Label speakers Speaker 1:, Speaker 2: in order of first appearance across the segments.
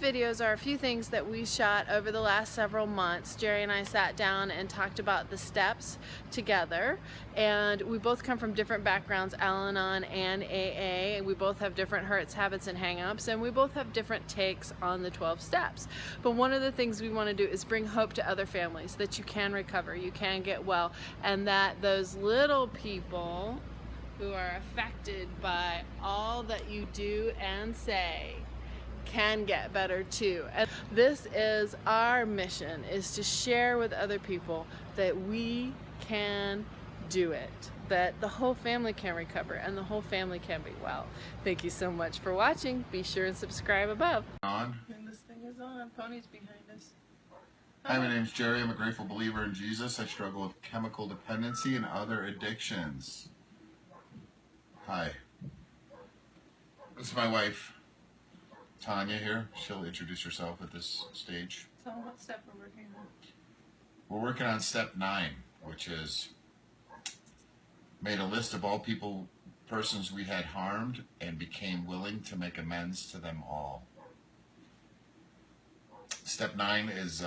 Speaker 1: videos are a few things that we shot over the last several months. Jerry and I sat down and talked about the steps together, and we both come from different backgrounds, Al-Anon and AA. We both have different hurts, habits, and hang-ups, and we both have different takes on the 12 steps. But one of the things we want to do is bring hope to other families, that you can recover, you can get well, and that those little people who are affected by all that you do and say can get better too. And this is our mission, is to share with other people that we can do it, that the whole family can recover and the whole family can be well. Thank you so much for watching. Be sure and subscribe above.
Speaker 2: On.
Speaker 1: And this thing is on. Pony's behind us.
Speaker 2: Hi, my name's Jerry. I'm a grateful believer in Jesus. I struggle with chemical dependency and other addictions. Hi. This is my wife, Tanya, here. She'll introduce herself at this stage.
Speaker 1: So what step we're working on?
Speaker 2: We're working on step 9, which is made a list of all persons we had harmed and became willing to make amends to them all. Step 9 is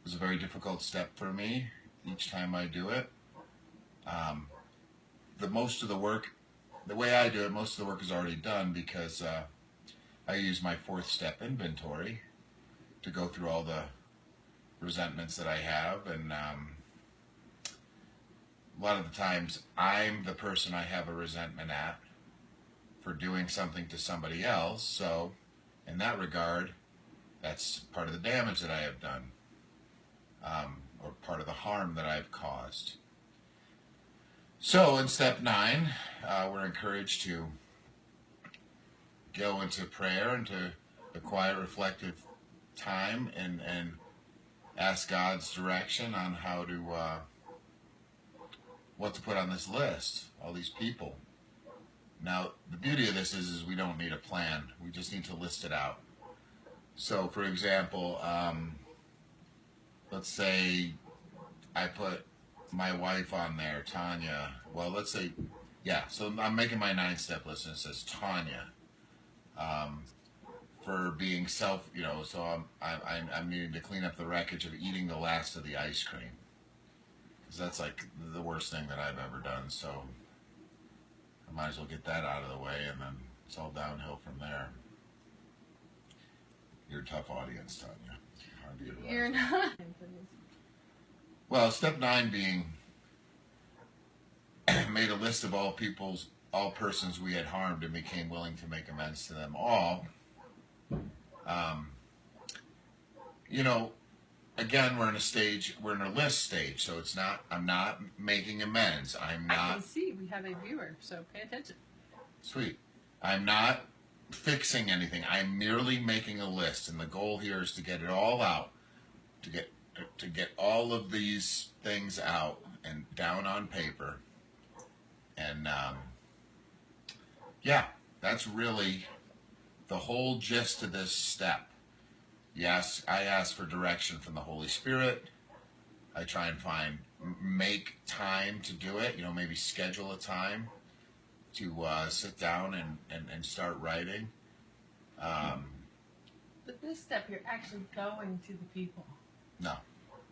Speaker 2: was a very difficult step for me each time I do it. Most of the work, the way I do it, most of the work is already done because I use my 4th step inventory to go through all the resentments that I have, and a lot of the times I'm the person I have a resentment at for doing something to somebody else. So in that regard, that's part of the damage that I have done, or part of the harm that I've caused. So in step 9, we're encouraged to go into prayer and to a quiet, reflective time and ask God's direction on how to, what to put on this list, all these people. Now, the beauty of this is we don't need a plan. We just need to list it out. So, for example, let's say I put my wife on there, Tanya. Well, let's say, yeah, so I'm making my 9-step list, and it says Tanya, for being so I'm needing to clean up the wreckage of eating the last of the ice cream, because that's like the worst thing that I've ever done. So I might as well get that out of the way, and then it's all downhill from there. You're a tough audience, Tanya. Hard to get around.
Speaker 1: You're not.
Speaker 2: Well, step 9 being made a list of all persons we had harmed and became willing to make amends to them all. Again, we're in a list stage, so I'm not making amends.
Speaker 1: I can see we have a viewer, so pay attention.
Speaker 2: Sweet. I'm not fixing anything. I'm merely making a list, and the goal here is to get it all out, to get all of these things out and down on paper. And yeah, that's really the whole gist of this step. Yes, I ask for direction from the Holy Spirit. I try and make time to do it, maybe schedule a time to sit down and start writing.
Speaker 1: But this step, you're actually going to the people.
Speaker 2: No.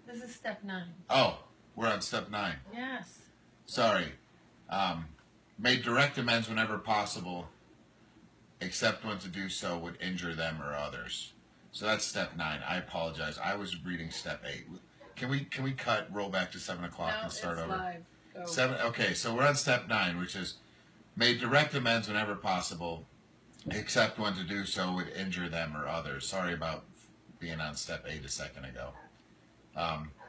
Speaker 1: This is step 9.
Speaker 2: Oh, we're on step 9.
Speaker 1: Yes.
Speaker 2: Sorry. Made direct amends whenever possible, except when to do so would injure them or others. So that's step 9. I apologize. I was reading step 8. Can we roll back to 7 o'clock and start over?
Speaker 1: Live. Go.
Speaker 2: 7. Okay, so we're on step 9, which is made direct amends whenever possible, except when to do so would injure them or others. Sorry about being on step 8 a second ago.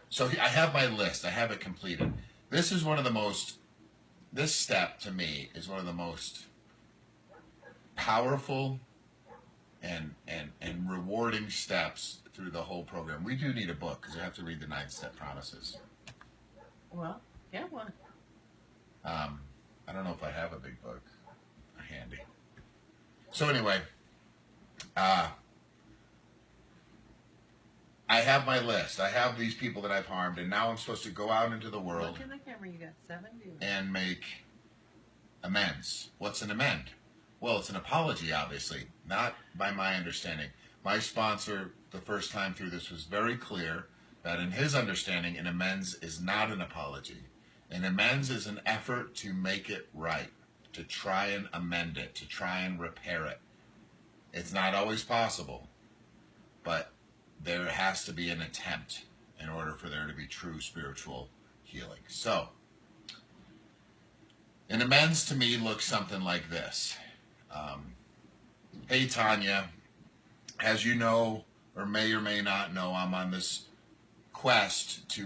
Speaker 2: So I have my list. I have it completed. This step to me is one of the most powerful and rewarding steps through the whole program. We do need a book because you have to read the 9-step promises.
Speaker 1: Well, get one.
Speaker 2: I don't know if I have a big book handy. So anyway, I have my list. I have these people that I've harmed, and now I'm supposed to go out into the world.
Speaker 1: Look in the camera. You got 7 viewers.
Speaker 2: And make amends. What's an amend? Well, it's an apology, obviously, not by my understanding. My sponsor, the first time through this, was very clear that in his understanding, an amends is not an apology. An amends is an effort to make it right, to try and amend it, to try and repair it. It's not always possible, but there has to be an attempt in order for there to be true spiritual healing. So, an amends to me looks something like this. Hey, Tanya, as you know, or may not know, I'm on this quest to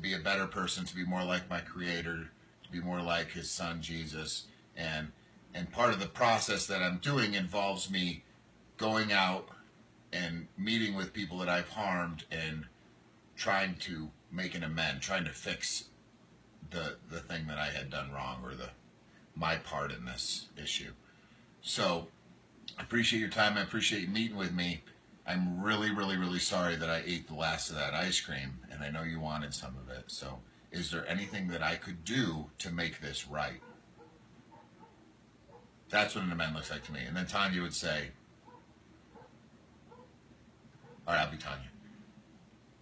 Speaker 2: be a better person, to be more like my Creator, to be more like His Son Jesus, and part of the process that I'm doing involves me going out and meeting with people that I've harmed and trying to make an amend, trying to fix the thing that I had done wrong, or my part in this issue. So I appreciate your time. I appreciate you meeting with me. I'm really, really, really sorry that I ate the last of that ice cream, and I know you wanted some of it. So is there anything that I could do to make this right? That's what an amend looks like to me. And then Tanya would say, all right, I'll be Tanya.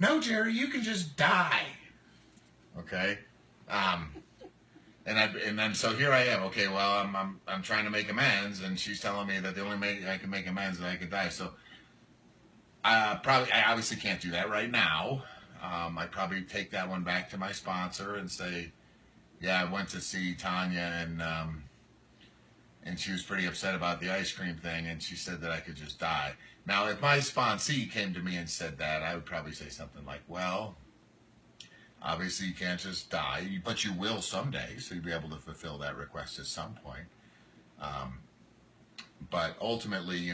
Speaker 2: No, Jerry, you can just die. Okay? And then so here I am. Okay, well, I'm trying to make amends, and she's telling me that the only way I can make amends is that I could die. So I obviously can't do that right now. I'd probably take that one back to my sponsor and say, yeah, I went to see Tanya, and she was pretty upset about the ice cream thing, and she said that I could just die. Now, if my sponsee came to me and said that, I would probably say something like, well, obviously you can't just die, but you will someday, so you'll be able to fulfill that request at some point. But ultimately,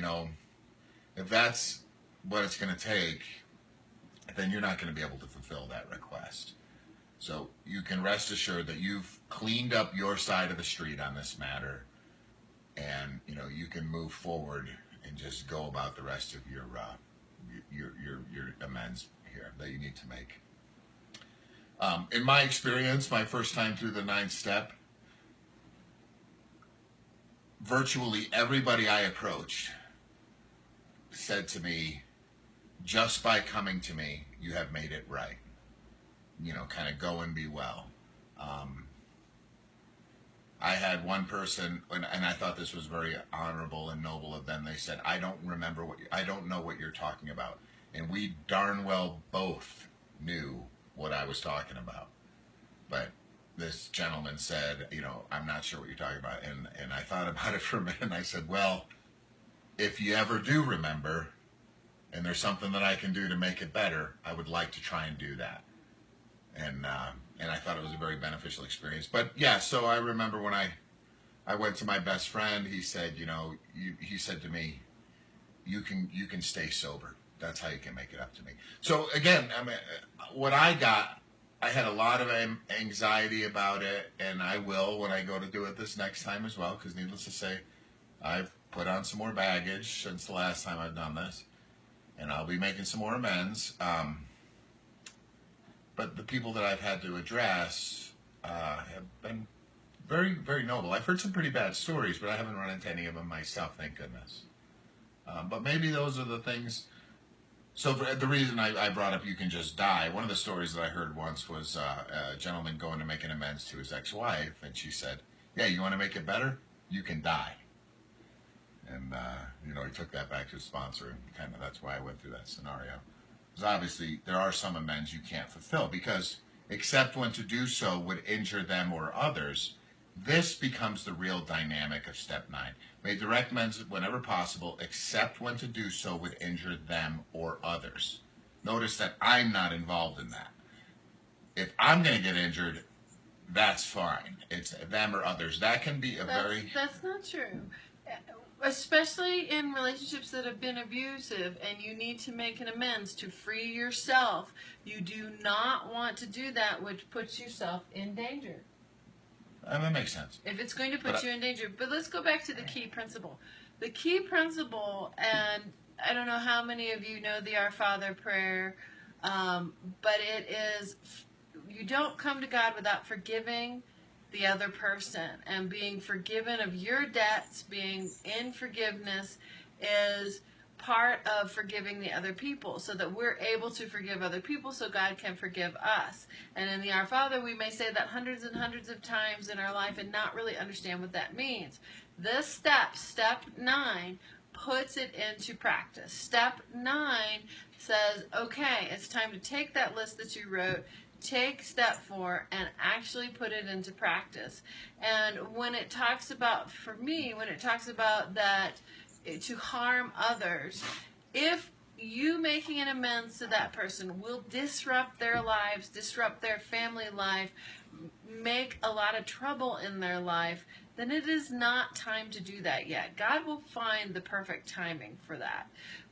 Speaker 2: if that's what it's going to take, then you're not going to be able to fulfill that request. So you can rest assured that you've cleaned up your side of the street on this matter, and you can move forward and just go about the rest of your amends here that you need to make. In my experience, my first time through the 9th step, virtually everybody I approached said to me, just by coming to me, you have made it right. Kind of go and be well. I had one person, and I thought this was very honorable and noble of them. They said, I don't know what you're talking about. And we darn well both knew what I was talking about. But this gentleman said, I'm not sure what you're talking about. And I thought about it for a minute, and I said, well, if you ever do remember, and there's something that I can do to make it better, I would like to try and do that. And I thought it was a very beneficial experience. But yeah, so I remember when I went to my best friend, he said, he said to me, you can stay sober. That's how you can make it up to me. So again, what I got, I had a lot of anxiety about it, and I will when I go to do it this next time as well, because needless to say, I've put on some more baggage since the last time I've done this, and I'll be making some more amends. But the people that I've had to address have been very, very noble. I've heard some pretty bad stories, but I haven't run into any of them myself, thank goodness. But maybe those are the things. So the reason I brought up you can just die, one of the stories that I heard once was a gentleman going to make an amends to his ex-wife, and she said, yeah, you want to make it better? You can die. And, he took that back to his sponsor, and kind of that's why I went through that scenario. Because obviously there are some amends you can't fulfill, because except when to do so would injure them or others, this becomes the real dynamic of step 9. Make direct amends whenever possible, except when to do so would injure them or others. Notice that I'm not involved in that. If I'm going to get injured, that's fine. It's them or others. That can be
Speaker 1: That's not true. Especially in relationships that have been abusive, and you need to make an amends to free yourself. You do not want to do that, which puts yourself in danger.
Speaker 2: That makes sense.
Speaker 1: If it's going to put you in danger. But let's go back to the key principle. The key principle, and I don't know how many of you know the Our Father prayer, but it is, you don't come to God without forgiving the other person, and being forgiven of your debts, being in forgiveness, is part of forgiving the other people, so that we're able to forgive other people so God can forgive us. And in the Our Father, we may say that hundreds and hundreds of times in our life and not really understand what that means. This step 9, puts it into practice. Step 9 says, okay, it's time to take that list that you wrote, take step 4 and actually put it into practice. And when it talks about, for me, when it talks about that to harm others, if you making an amends to that person will disrupt their lives, disrupt their family life, make a lot of trouble in their life, then it is not time to do that yet. God will find the perfect timing for that.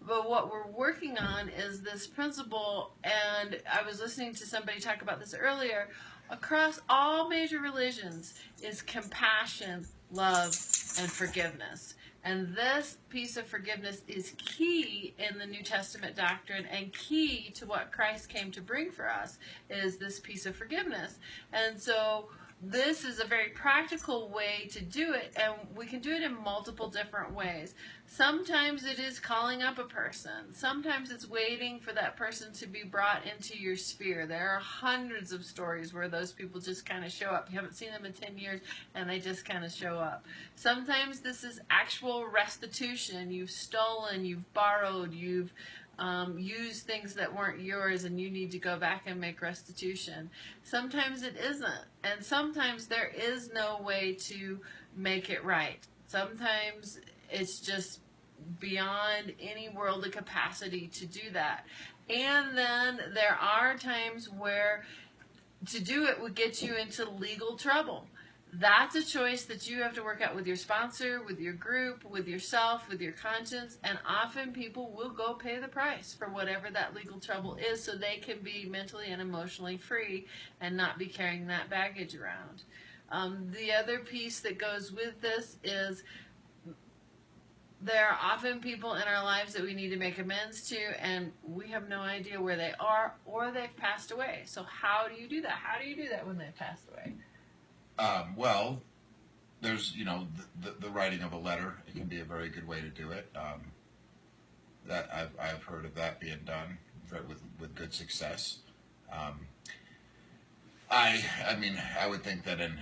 Speaker 1: But what we're working on is this principle, and I was listening to somebody talk about this earlier, across all major religions is compassion, love, and forgiveness. And this piece of forgiveness is key in the New Testament doctrine, and key to what Christ came to bring for us is this piece of forgiveness. And so this is a very practical way to do it, and we can do it in multiple different ways. Sometimes it is calling up a person. Sometimes it's waiting for that person to be brought into your sphere. There are hundreds of stories where those people just kind of show up. You haven't seen them in 10 years, and they just kind of show up. Sometimes this is actual restitution. You've stolen, you've borrowed, you've use things that weren't yours, and you need to go back and make restitution. Sometimes it isn't, and sometimes there is no way to make it right. Sometimes it's just beyond any worldly capacity to do that. And then there are times where to do it would get you into legal trouble. That's a choice that you have to work out with your sponsor, with your group, with yourself, with your conscience, and often people will go pay the price for whatever that legal trouble is so they can be mentally and emotionally free and not be carrying that baggage around. The other piece that goes with this is there are often people in our lives that we need to make amends to, and we have no idea where they are, or they've passed away. So how do you do that? How do you do that when they've passed away?
Speaker 2: Well, there's, the writing of a letter. It can be a very good way to do it. That I've heard of that being done with good success. I would think that in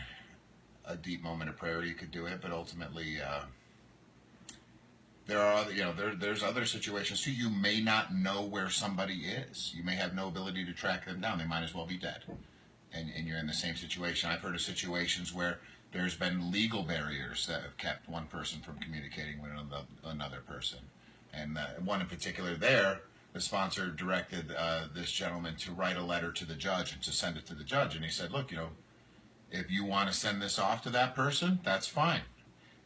Speaker 2: a deep moment of prayer you could do it, but ultimately there are there's other situations too. You may not know where somebody is. You may have no ability to track them down. They might as well be dead. And you're in the same situation. I've heard of situations where there's been legal barriers that have kept one person from communicating with another person. And one in particular there, the sponsor directed this gentleman to write a letter to the judge and to send it to the judge. And he said, look, if you want to send this off to that person, that's fine.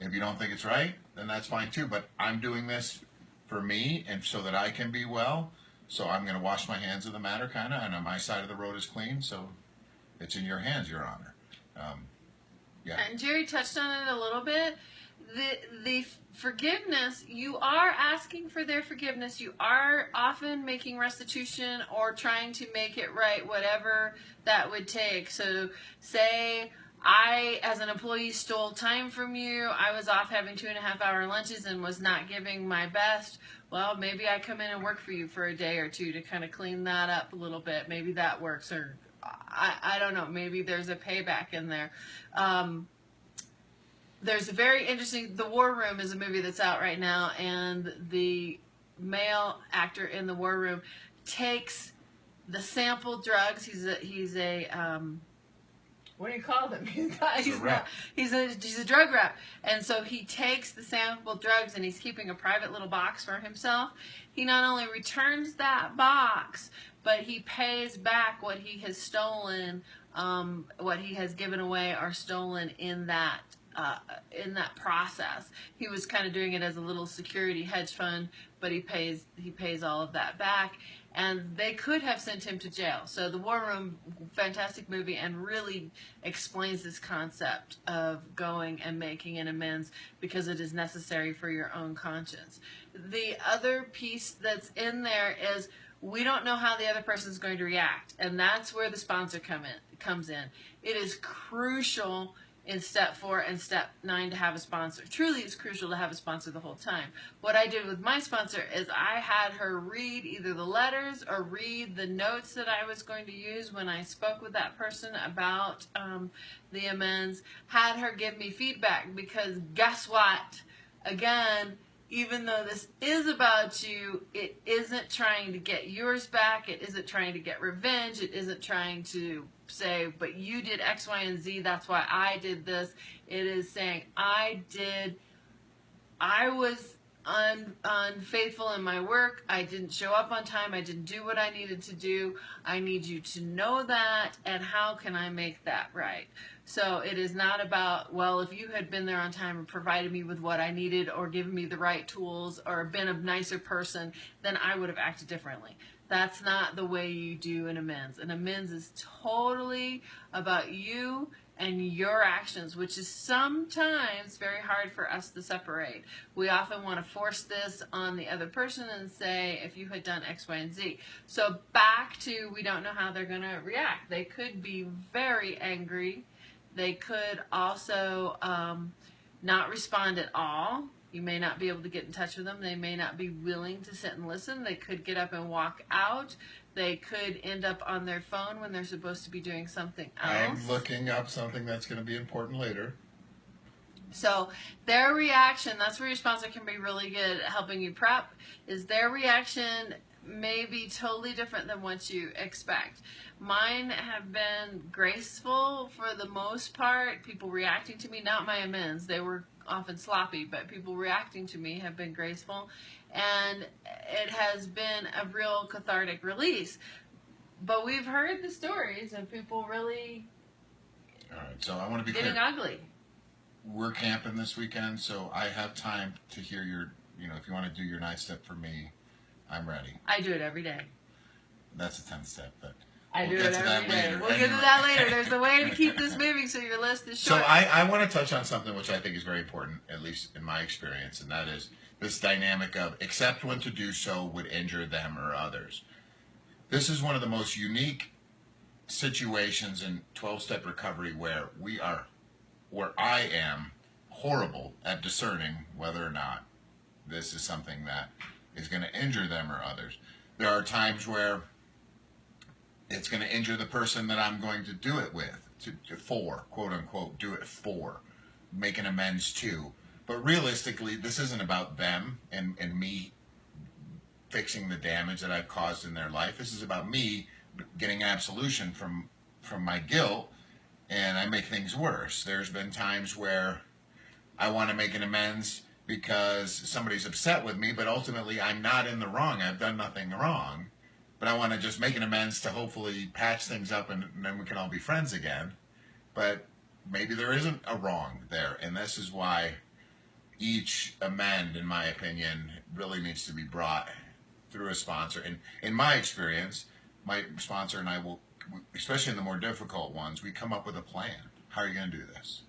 Speaker 2: If you don't think it's right, then that's fine too. But I'm doing this for me and so that I can be well. So I'm going to wash my hands of the matter, kind of, and on my side of the road is clean. So it's in your hands, Your Honor. Yeah.
Speaker 1: And Jerry touched on it a little bit. The forgiveness, you are asking for their forgiveness. You are often making restitution or trying to make it right, whatever that would take. So say I, as an employee, stole time from you. I was off having 2.5-hour lunches and was not giving my best. Well, maybe I come in and work for you for a day or two to kind of clean that up a little bit. Maybe that works, or I don't know, maybe there's a payback in there. There's a very interesting, The War Room is a movie that's out right now, and the male actor in The War Room takes the sample drugs. He's a what do you call them? He's a drug rep. And so he takes the sample drugs and he's keeping a private little box for himself. He not only returns that box, but he pays back what he has stolen, what he has given away or stolen in that process. He was kind of doing it as a little security hedge fund, but he pays all of that back. And they could have sent him to jail. So The War Room, fantastic movie, and really explains this concept of going and making an amends because it is necessary for your own conscience. The other piece that's in there is we don't know how the other person is going to react, and that's where the sponsor comes in. It is crucial in step 4 and step 9 to have a sponsor. Truly, it's crucial to have a sponsor the whole time. What I did with my sponsor is I had her read either the letters or read the notes that I was going to use when I spoke with that person about the amends, had her give me feedback, because guess what? Again, even though this is about you, it isn't trying to get yours back. It isn't trying to get revenge. It isn't trying to say, but you did X, Y, and Z, that's why I did this. It is saying, I was unfaithful in my work. I didn't show up on time. I didn't do what I needed to do. I need you to know that, and how can I make that right? So it is not about, well, if you had been there on time and provided me with what I needed or given me the right tools or been a nicer person, then I would have acted differently. That's not the way you do an amends. An amends is totally about you and your actions, which is sometimes very hard for us to separate. We often want to force this on the other person and say, if you had done X, Y, and Z. So back to, we don't know how they're going to react. They could be very angry. They could also not respond at all. You may not be able to get in touch with them. They may not be willing to sit and listen. They could get up and walk out. They could end up on their phone when they're supposed to be doing something else.
Speaker 2: I'm looking up something that's going to be important later.
Speaker 1: So their reaction, that's where your sponsor can be really good at helping you prep, is their reaction may be totally different than what you expect. Mine have been graceful for the most part. People reacting to me, not my amends, they were often sloppy, but people reacting to me have been graceful, and it has been a real cathartic release. But we've heard the stories of people really
Speaker 2: All right, so I want to be
Speaker 1: getting
Speaker 2: clear.
Speaker 1: ugly.
Speaker 2: We're camping this weekend, so I have time to hear your, if you want to do your 9th step for me, I'm ready.
Speaker 1: I do it every day.
Speaker 2: That's a 10th step, but
Speaker 1: I do
Speaker 2: we'll
Speaker 1: it
Speaker 2: get to that
Speaker 1: every day.
Speaker 2: later.
Speaker 1: We'll get to that later. There's a way to keep this moving so your list is
Speaker 2: So
Speaker 1: short.
Speaker 2: I want to touch on something which I think is very important, at least in my experience, and that is this dynamic of accept when to do so would injure them or others. This is one of the most unique situations in 12-step recovery where I am horrible at discerning whether or not this is something that is going to injure them or others. There are times where it's going to injure the person that I'm going to do it with, for, quote unquote, do it for, make an amends to. But realistically, this isn't about them and me fixing the damage that I've caused in their life. This is about me getting absolution from my guilt, and I make things worse. There's been times where I want to make an amends because somebody's upset with me, but ultimately I'm not in the wrong. I've done nothing wrong. But I want to just make an amends to hopefully patch things up, and then we can all be friends again. But maybe there isn't a wrong there, and this is why each amend, in my opinion, really needs to be brought through a sponsor. And in my experience, my sponsor and I will, especially in the more difficult ones, we come up with a plan. How are you going to do this?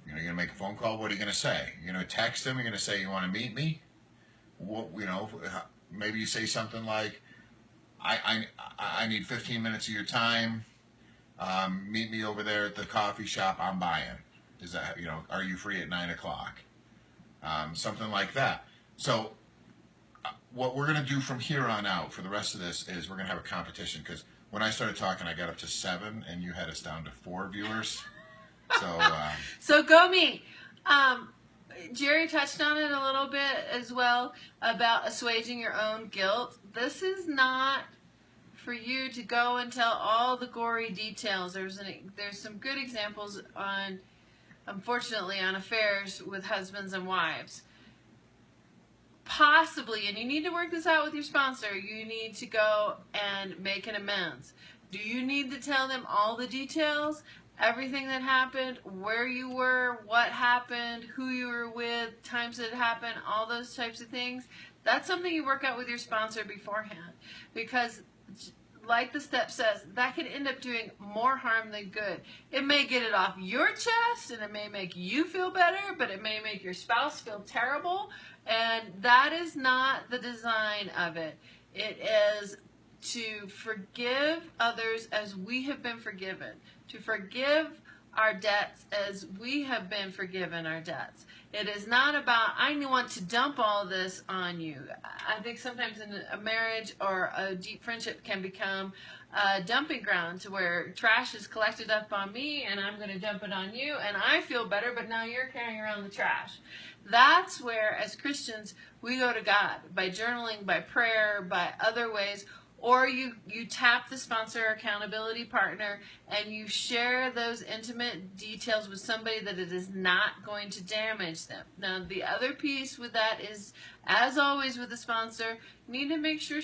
Speaker 2: You're going to make a phone call? What are you going to say? You're going to text them? You're going to say, you want to meet me? What, maybe you say something like, I need 15 minutes of your time. Meet me over there at the coffee shop. I'm buying. Is that, are you free at 9 o'clock? Something like that. So what we're going to do from here on out for the rest of this is we're going to have a competition, because when I started talking, I got up to 7 and you had us down to 4 viewers. So,
Speaker 1: so go me. Jerry touched on it a little bit as well about assuaging your own guilt. This is not for you to go and tell all the gory details. There's some good examples on, unfortunately, on affairs with husbands and wives. Possibly, and you need to work this out with your sponsor, you need to go and make an amends. Do you need to tell them all the details? Everything that happened, where you were, what happened, who you were with, times that it happened, all those types of things? That's something you work out with your sponsor beforehand. Because, like the step says, that could end up doing more harm than good. It may get it off your chest, and it may make you feel better, but it may make your spouse feel terrible. And that is not the design of it. It is to forgive others as we have been forgiven, to forgive our debts as we have been forgiven our debts. It is not about, I want to dump all this on you. I think sometimes in a marriage or a deep friendship can become a dumping ground to where trash is collected up on me and I'm going to dump it on you and I feel better, but now you're carrying around the trash. That's where, as Christians, we go to God by journaling, by prayer, by other ways. Or you tap the sponsor or accountability partner and you share those intimate details with somebody that it is not going to damage them. Now, the other piece with that is, as always with the sponsor, you need to make sure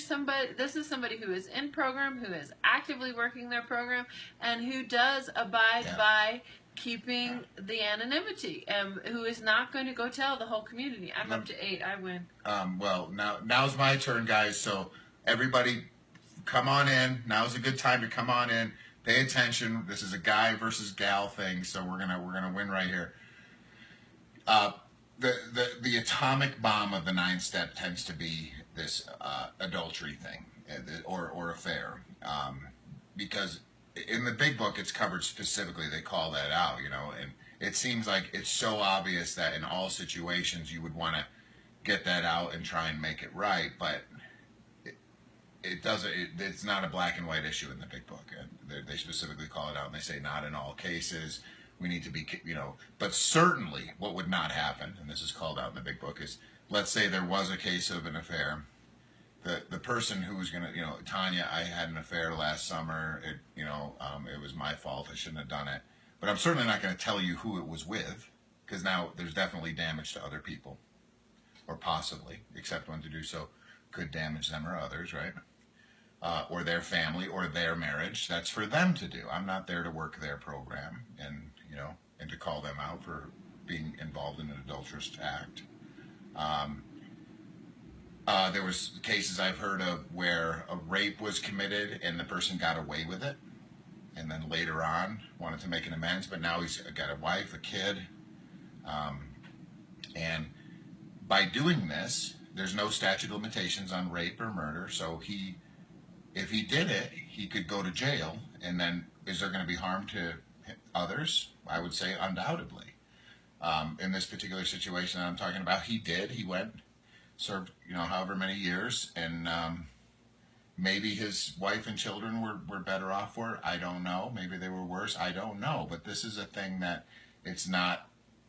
Speaker 1: this is somebody who is in program, who is actively working their program, and who does abide by keeping the anonymity, who is not going to go tell the whole community. I'm up to 8. I win.
Speaker 2: Well, now's my turn, guys. So everybody, come on in. Now's a good time to come on in. Pay attention. This is a guy versus gal thing, so we're gonna win right here. The atomic bomb of the 9th step tends to be this adultery thing or affair, because in the big book it's covered specifically. They call that out, and it seems like it's so obvious that in all situations you would want to get that out and try and make it right, but it doesn't. It's not a black and white issue in the big book. They specifically call it out, and they say not in all cases. We need to be, but certainly what would not happen, and this is called out in the big book, is let's say there was a case of an affair. The person who was gonna, Tanya, I had an affair last summer. It was my fault. I shouldn't have done it. But I'm certainly not going to tell you who it was with, because now there's definitely damage to other people, or possibly, except when to do so could damage them or others, right? Or their family or their marriage. That's for them to do. I'm not there to work their program and to call them out for being involved in an adulterous act. There was cases I've heard of where a rape was committed and the person got away with it, and then later on wanted to make an amends, but now he's got a wife, a kid, and by doing this, there's no statute of limitations on rape or murder, so if he did it, he could go to jail, and then is there going to be harm to others? I would say undoubtedly. In this particular situation that I'm talking about, he went, served, however many years, and maybe his wife and children were better off for it. I don't know. Maybe they were worse. I don't know. But this is a thing that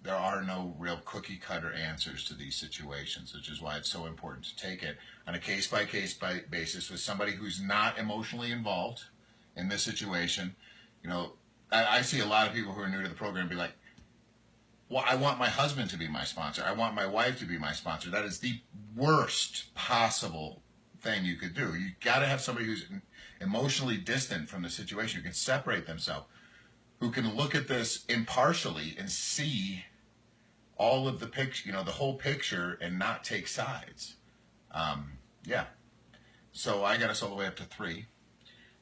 Speaker 2: there are no real cookie cutter answers to these situations, which is why it's so important to take it on a case-by-case basis with somebody who's not emotionally involved in this situation. I see a lot of people who are new to the program be like, well, I want my husband to be my sponsor. I want my wife to be my sponsor. That is the worst possible thing you could do. You got to have somebody who's emotionally distant from the situation, who can separate themselves, who can look at this impartially and see all of the picture, the whole picture, and not take sides. So I got us all the way up to 3.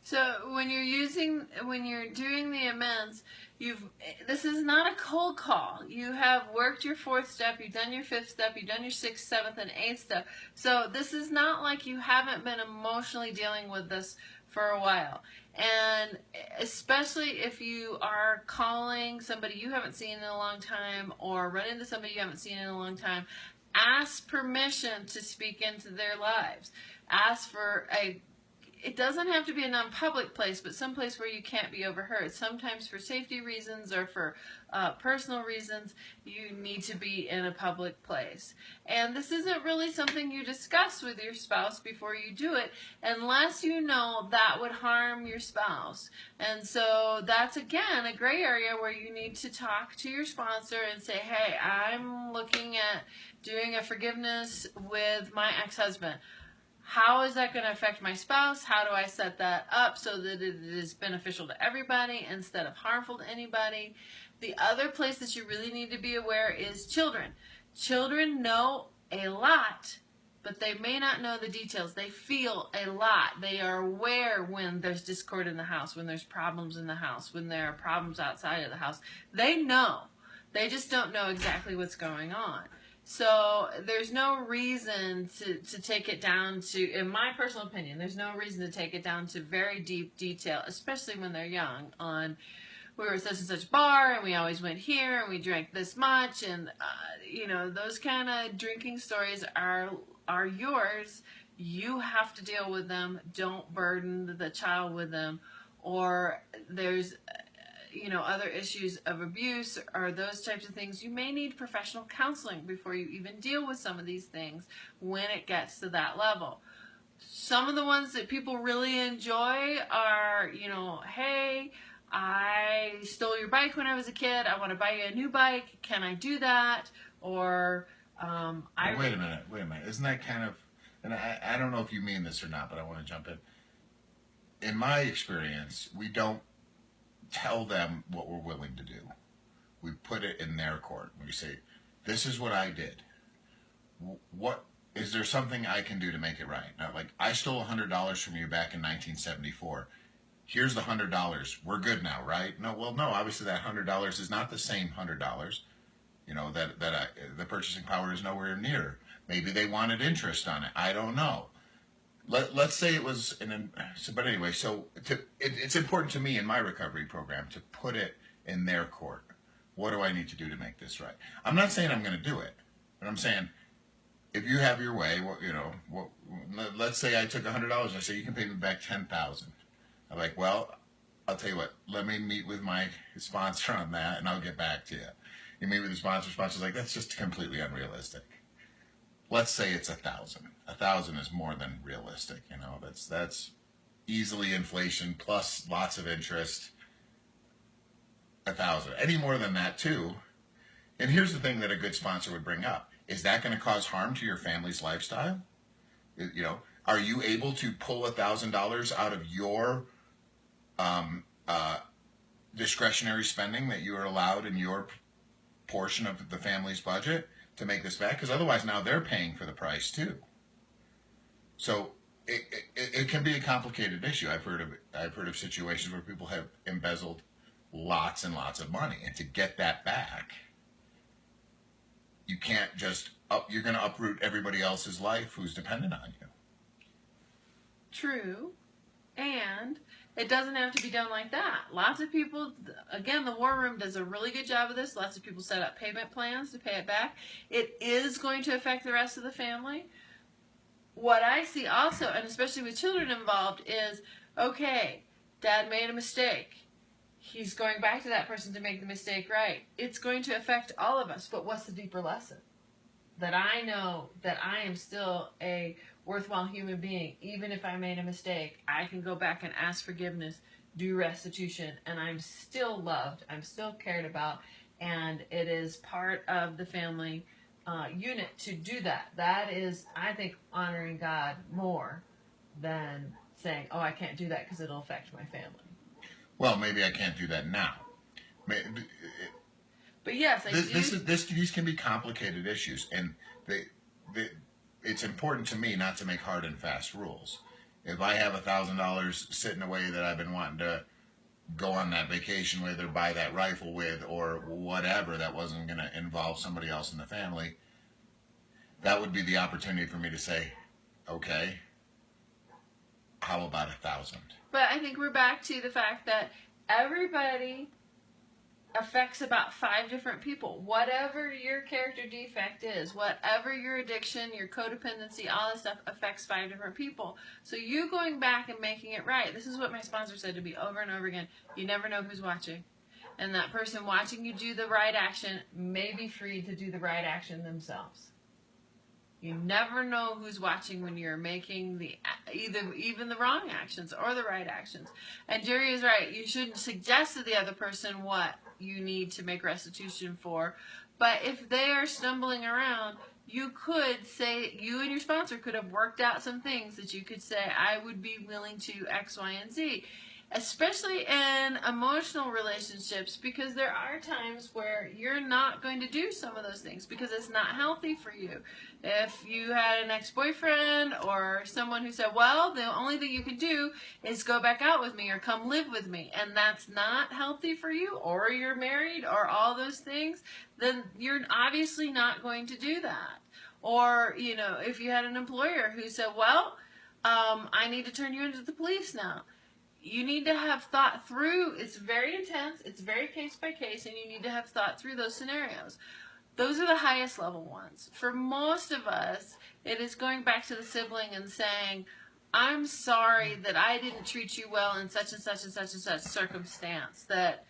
Speaker 1: So when you're doing the amends, this is not a cold call. You have worked your 4th step, you've done your 5th step, you've done your 6th, 7th, and 8th step. So this is not like you haven't been emotionally dealing with this for a while. And especially if you are calling somebody you haven't seen in a long time or run into somebody you haven't seen in a long time, ask permission to speak into their lives. Ask for it doesn't have to be a non-public place, but some place where you can't be overheard. Sometimes for safety reasons or for personal reasons, you need to be in a public place. And this isn't really something you discuss with your spouse before you do it, unless you know that would harm your spouse. And so that's, again, a gray area where you need to talk to your sponsor and say, hey, I'm looking at doing a forgiveness with my ex-husband. How is that going to affect my spouse? How do I set that up so that it is beneficial to everybody instead of harmful to anybody? The other place that you really need to be aware is children. Children know a lot, but they may not know the details. They feel a lot. They are aware when there's discord in the house, when there's problems in the house, when there are problems outside of the house. They know. They just don't know exactly what's going on. So there's no reason to take it down to, in my personal opinion, there's no reason to take it down to very deep detail, especially when they're young, on we were at such and such bar and we always went here and we drank this much, and those kind of drinking stories are yours. You have to deal with them. Don't burden the child with them. Or there's other issues of abuse or those types of things. You may need professional counseling before you even deal with some of these things when it gets to that level. Some of the ones that people really enjoy are, hey, I stole your bike when I was a kid. I want to buy you a new bike. Can I do that? Or
Speaker 2: wait a minute. Isn't that kind of, and I don't know if you mean this or not, but I want to jump in. In my experience, we don't tell them what we're willing to do. We put it in their court. We say, this is what I did. What is there something I can do to make it right? Now, like, I stole $100 from you back in 1974. Here's the $100. We're good now, right? No, well, no. Obviously, that $100 is not the same $100. The purchasing power is nowhere near. Maybe they wanted interest on it. I don't know. Let's say it was but anyway, so it's important to me in my recovery program to put it in their court. What do I need to do to make this right? I'm not saying I'm going to do it, but I'm saying if you have your way, let's say I took $100. I say you can pay me back $10,000. I'm like, well, I'll tell you what. Let me meet with my sponsor on that, and I'll get back to you. You meet with the sponsor. Sponsor's like, that's just completely unrealistic. Let's say it's 1,000. 1,000 is more than realistic. That's easily inflation plus lots of interest. 1,000. Any more than that too. And here's the thing that a good sponsor would bring up: is that going to cause harm to your family's lifestyle? Are you able to pull $1,000 out of your discretionary spending that you are allowed in your portion of the family's budget to make this back? Because otherwise now they're paying for the price too. So it can be a complicated issue. I've heard of situations where people have embezzled lots and lots of money, and to get that back, you can't just you're going to uproot everybody else's life who's dependent on you.
Speaker 1: True. And it doesn't have to be done like that. Lots of people, again, the War Room does a really good job of this. Lots of people set up payment plans to pay it back. It is going to affect the rest of the family. What I see also, and especially with children involved, is, okay, Dad made a mistake. He's going back to that person to make the mistake right. It's going to affect all of us, but what's the deeper lesson? That I know that I am still a worthwhile human being. Even if I made a mistake, I can go back and ask forgiveness, do restitution, and I'm still loved, I'm still cared about, and it is part of the family unit to do that. That is, I think, honoring God more than saying, oh, I can't do that because it'll affect my family.
Speaker 2: Well, maybe I can't do that now.
Speaker 1: But yes,
Speaker 2: these can be complicated issues, and it's important to me not to make hard and fast rules. If I have $1,000 sitting away that I've been wanting to go on that vacation with, or buy that rifle with, or whatever, that wasn't going to involve somebody else in the family, that would be the opportunity for me to say, okay, how about 1,000?
Speaker 1: But I think we're back to the fact that everybody affects about 5 different people. Whatever your character defect is, whatever your addiction, your codependency, all this stuff affects 5 different people. So you going back and making it right. This is what my sponsor said to me over and over again. You never know who's watching. And that person watching you do the right action may be free to do the right action themselves. You never know who's watching when you're making even the wrong actions or the right actions. And Jerry is right. You shouldn't suggest to the other person what you need to make restitution for. But if they are stumbling around, you could say, you and your sponsor could have worked out some things that you could say, I would be willing to X, Y, and Z. especially in emotional relationships, because there are times where you're not going to do some of those things because it's not healthy for you. If you had an ex-boyfriend or someone who said, well, the only thing you can do is go back out with me or come live with me, and that's not healthy for you, or you're married or all those things, then you're obviously not going to do that. Or, you know, if you had an employer who said, well, I need to turn you into the police now. You need to have thought through, it's very intense, it's very case by case, and you need to have thought through those scenarios. Those are the highest level ones. For most of us, it is going back to the sibling and saying, I'm sorry that I didn't treat you well in such and such and such and such circumstance, that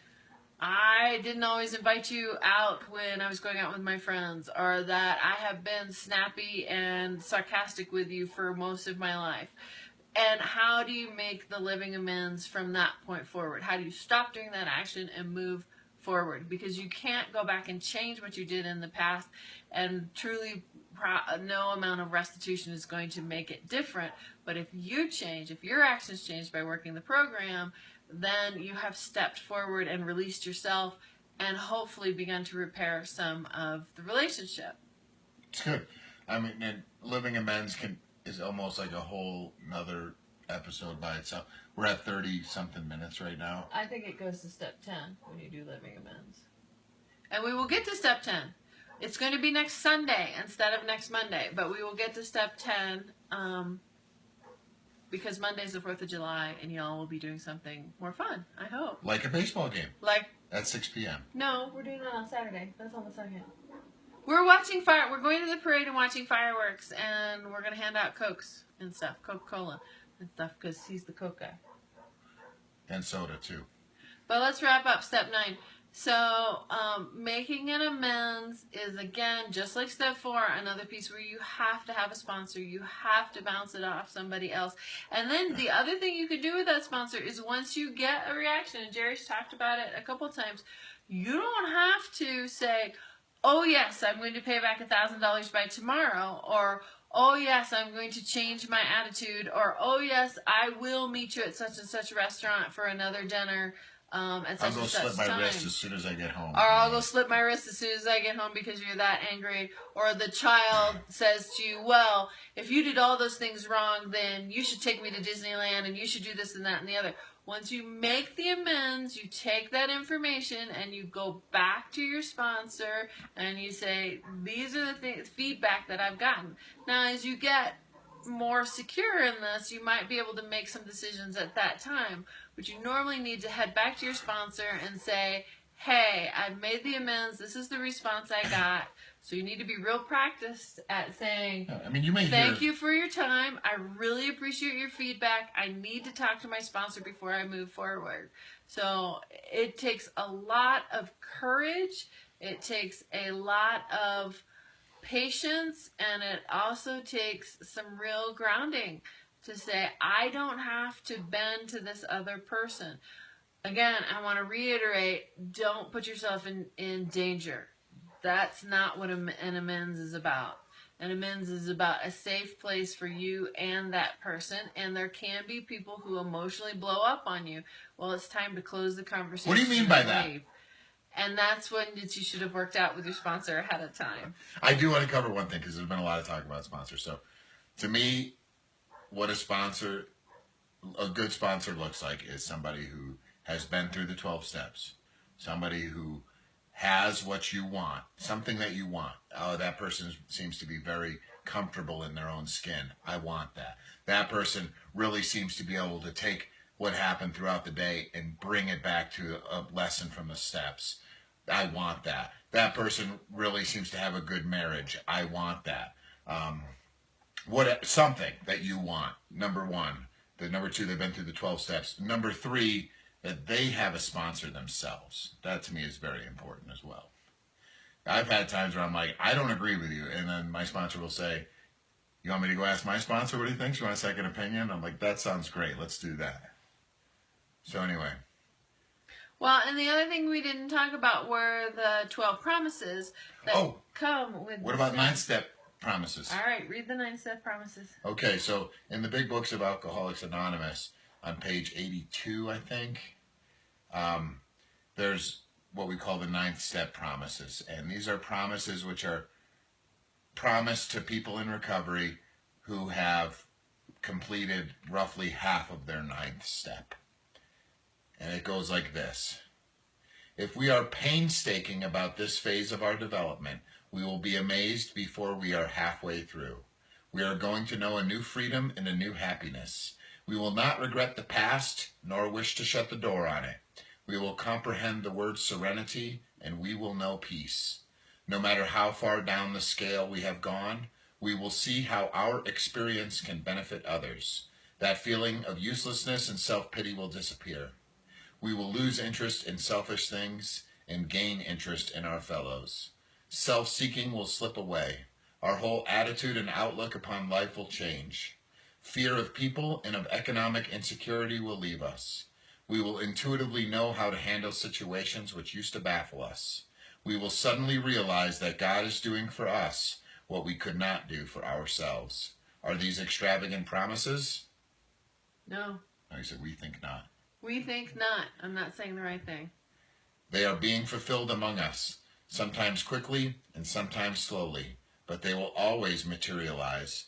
Speaker 1: I didn't always invite you out when I was going out with my friends, or that I have been snappy and sarcastic with you for most of my life. And how do you make the living amends from that point forward? How do you stop doing that action and move forward? Because you can't go back and change what you did in the past, and truly no amount of restitution is going to make it different. But if you change, if your actions change by working the program, then you have stepped forward and released yourself and hopefully begun to repair some of the relationship.
Speaker 2: It's good. I mean, and living amends is almost like a whole nother episode by itself. We're at 30-something minutes right now.
Speaker 1: I think it goes to step 10 when you do living amends. And we will get to step 10. It's going to be next Sunday instead of next Monday, but we will get to step 10 because Monday's the 4th of July, and y'all will be doing something more fun, I hope.
Speaker 2: Like a baseball game.
Speaker 1: Like
Speaker 2: at 6 p.m.
Speaker 1: No, we're doing it on Saturday. That's on the 2nd. We're watching We're going to the parade and watching fireworks, and we're going to hand out Cokes and stuff, Coca-Cola and stuff, because he's the Coke guy.
Speaker 2: And soda, too.
Speaker 1: But let's wrap up step 9. So, making an amends is, again, just like step 4, another piece where you have to have a sponsor. You have to bounce it off somebody else. And then the other thing you can do with that sponsor is once you get a reaction, and Jerry's talked about it a couple times, you don't have to say, oh yes, I'm going to pay back $1,000 by tomorrow, or oh yes, I'm going to change my attitude, or oh yes, I will meet you at such and such restaurant for another dinner at such and such time.
Speaker 2: I'll go slip my wrist as soon as I get home.
Speaker 1: Or I'll go slip my wrist as soon as I get home because you're that angry. Or the child says to you, well, if you did all those things wrong, then you should take me to Disneyland and you should do this and that and the other. Once you make the amends, you take that information and you go back to your sponsor and you say, these are the feedback that I've gotten. Now, as you get more secure in this, you might be able to make some decisions at that time. But you normally need to head back to your sponsor and say, hey, I've made the amends. This is the response I got. So you need to be real practiced at saying, thank you for your time. I really appreciate your feedback. I need to talk to my sponsor before I move forward. So it takes a lot of courage. It takes a lot of patience, and it also takes some real grounding to say, I don't have to bend to this other person. Again, I want to reiterate, don't put yourself in danger. That's not what an amends is about. An amends is about a safe place for you and that person, and there can be people who emotionally blow up on you. Well, it's time to close the conversation.
Speaker 2: What do you mean by that?
Speaker 1: And that's when you should have worked out with your sponsor ahead of time.
Speaker 2: I do want to cover one thing because there's been a lot of talk about sponsors. So, to me, what a good sponsor looks like is somebody who has been through the 12 steps. Somebody who has what you want, something that you want. Oh, that person seems to be very comfortable in their own skin. I want that. That person really seems to be able to take what happened throughout the day and bring it back to a lesson from the steps. I want that. That person really seems to have a good marriage. I want that. Something that you want. Number 1. Number 2, they've been through the 12 steps. Number 3, that they have a sponsor themselves. That to me is very important as well. I've had times where I'm like, I don't agree with you. And then my sponsor will say, you want me to go ask my sponsor what he thinks? You want a second opinion? I'm like, that sounds great. Let's do that. So anyway.
Speaker 1: Well, and the other thing we didn't talk about were the 12 promises that come with.
Speaker 2: What about 9-step promises?
Speaker 1: All right, read the 9-step promises.
Speaker 2: Okay, so in the big books of Alcoholics Anonymous, on page 82, I think, there's what we call the 9th step promises. And these are promises which are promised to people in recovery who have completed roughly half of their 9th step. And it goes like this. If we are painstaking about this phase of our development, we will be amazed before we are halfway through. We are going to know a new freedom and a new happiness. We will not regret the past, nor wish to shut the door on it. We will comprehend the word serenity, and we will know peace. No matter how far down the scale we have gone, we will see how our experience can benefit others. That feeling of uselessness and self-pity will disappear. We will lose interest in selfish things and gain interest in our fellows. Self-seeking will slip away. Our whole attitude and outlook upon life will change. Fear of people and of economic insecurity will leave us. We will intuitively know how to handle situations which used to baffle us. We will suddenly realize that God is doing for us what we could not do for ourselves. Are these extravagant promises?
Speaker 1: No.
Speaker 2: No, he said, we think not.
Speaker 1: We think not. I'm not saying the right thing.
Speaker 2: They are being fulfilled among us, sometimes quickly and sometimes slowly, but they will always materialize.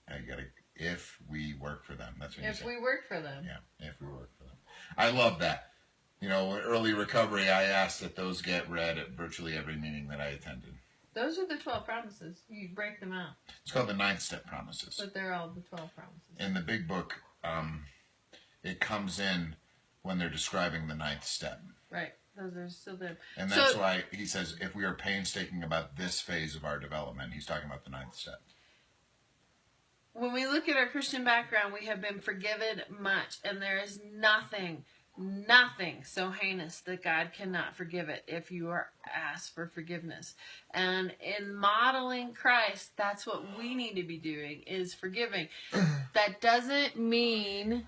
Speaker 2: Now you gotta, if we work for them. That's what you
Speaker 1: If
Speaker 2: said.
Speaker 1: we work for them.
Speaker 2: Yeah, if we work for them. I love that. You know, in early recovery, I asked that those get read at virtually every meeting that I attended.
Speaker 1: Those are the 12 promises. You break them out.
Speaker 2: It's called the 9th step promises.
Speaker 1: But they're all the 12 promises.
Speaker 2: In the big book, it comes in when they're describing the 9th step.
Speaker 1: Right. Those are still there.
Speaker 2: And that's why he says, if we are painstaking about this phase of our development, he's talking about the 9th step.
Speaker 1: When we look at our Christian background, we have been forgiven much, and there is nothing so heinous that God cannot forgive it if you are asked for forgiveness. And in modeling Christ, that's what we need to be doing, is forgiving. That doesn't mean...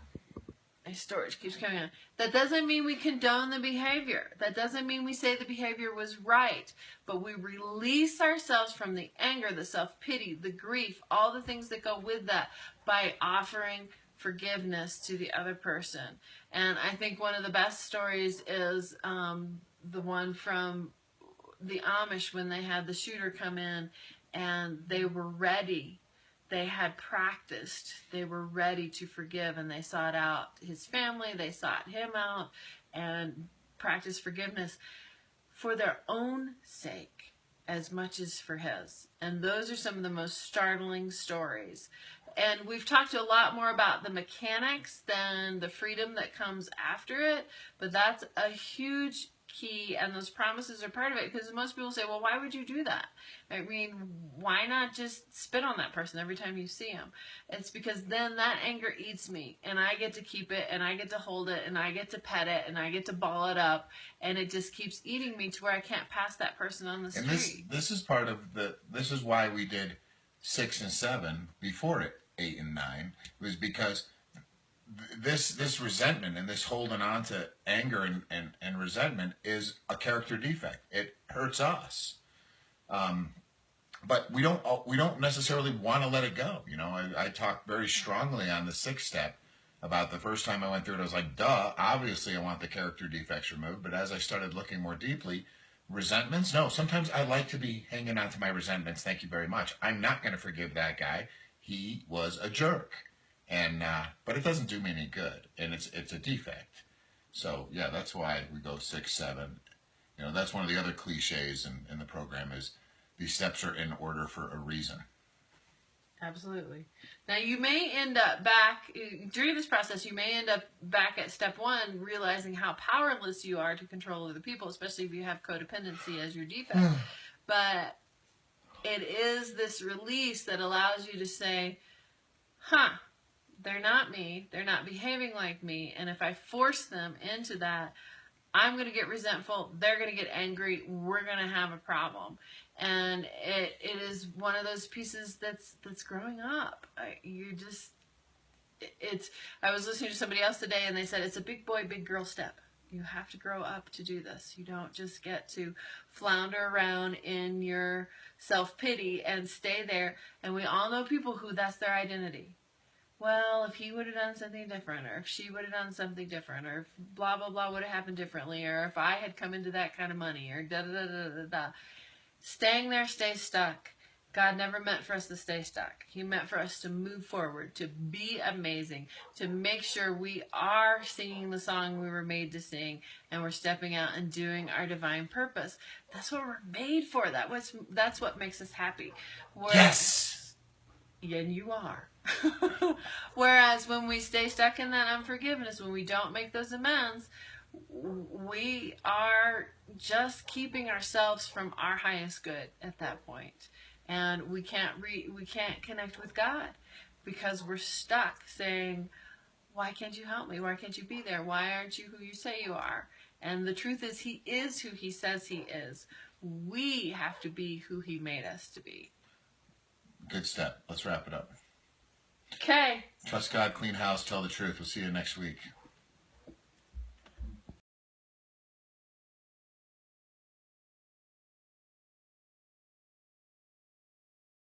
Speaker 1: My storage keeps coming on. That doesn't mean we condone the behavior. That doesn't mean we say the behavior was right. But we release ourselves from the anger, the self-pity, the grief, all the things that go with that by offering forgiveness to the other person. And I think one of the best stories is the one from the Amish when they had the shooter come in and they were ready. They had practiced. They were ready to forgive, and they sought out his family. They sought him out and practiced forgiveness for their own sake as much as for his. And those are some of the most startling stories. And we've talked a lot more about the mechanics than the freedom that comes after it, but that's a huge key, and those promises are part of it, because most people say, well, why would you do that? I mean, why not just spit on that person every time you see him? It's because then that anger eats me, and I get to keep it, and I get to hold it, and I get to pet it, and I get to ball it up, and it just keeps eating me to where I can't pass that person on the street.
Speaker 2: And this is part of this is why we did 6 and 7 before 8 and 9, was because this resentment and this holding on to anger and resentment is a character defect. It hurts us, but we don't necessarily want to let it go. You know, I talked very strongly on the 6th step about the first time I went through it. I was like, duh, obviously I want the character defects removed. But as I started looking more deeply, resentments, no. Sometimes I like to be hanging on to my resentments. Thank you very much. I'm not going to forgive that guy. He was a jerk. And but it doesn't do me any good, and it's a defect. So yeah, that's why we go 6, 7. You know, that's one of the other cliches in the program is these steps are in order for a reason.
Speaker 1: Absolutely. Now you may end up back during this process. You may end up back at step 1, realizing how powerless you are to control other people, especially if you have codependency as your defect. But it is this release that allows you to say, huh, they're not me, they're not behaving like me, and if I force them into that, I'm going to get resentful, they're going to get angry, we're going to have a problem. And it is one of those pieces that's growing up. I was listening to somebody else today, and they said it's a big boy, big girl step. You have to grow up to do this. You don't just get to flounder around in your self-pity and stay there. And we all know people who that's their identity. well, if he would have done something different, or if she would have done something different, or if blah, blah, blah would have happened differently, or if I had come into that kind of money, or da, da, da, da, da, da. Staying there, stay stuck. God never meant for us to stay stuck. He meant for us to move forward, to be amazing, to make sure we are singing the song we were made to sing, and we're stepping out and doing our divine purpose. That's what we're made for. That's what makes us happy.
Speaker 2: Yes!
Speaker 1: And you are. Whereas when we stay stuck in that unforgiveness, when we don't make those amends, we are just keeping ourselves from our highest good at that point. And we can't connect with God because we're stuck saying, why can't you help me? Why can't you be there? Why aren't you who you say you are? And the truth is, he is who he says he is. We have to be who he made us to be.
Speaker 2: Good step. Let's wrap it up.
Speaker 1: Okay.
Speaker 2: Trust God, clean house, tell the truth. We'll see you next week.